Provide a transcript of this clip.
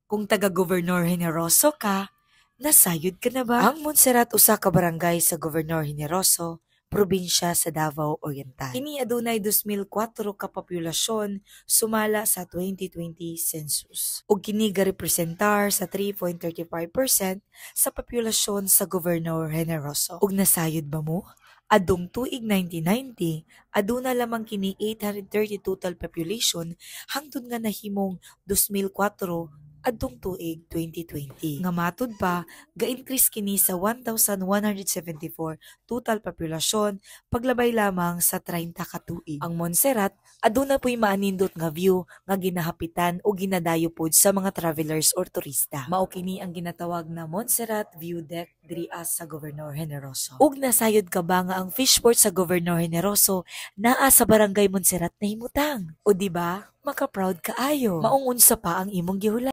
Kung taga-Gobernador Generoso ka, nasayod ka na ba? Ang Montserrat usa ka barangay sa Gobernador Generoso, probinsya sa Davao Oriental. Kini adunay 2004 ka populasyon sumala sa 2020 census. Ug kini garepresentar sa 3.35% sa populasyon sa Gobernador Generoso. Ug nasayod ba mo? Adong tuig 1990, aduna lamang kini 830 total population hangtod nga nahimong 2004 adtong tuig 2020. Nga matud pa, ga-increase kini sa 1,174 total populasyon paglabay lamang sa 30 ka tuig. Ang Montserrat aduna po'y maanindot nga view nga ginahapitan o ginadayo pod sa mga travelers or turista. Mao kini ang ginatawag na Montserrat View Deck diri sa Gobernador Generoso. Ug nasayod ka ba nga ang fishport sa Gobernador Generoso naa sa barangay Montserrat na himutang? O di ba? Maka-proud ka ayo. Maong unsa pa ang imong gihulay.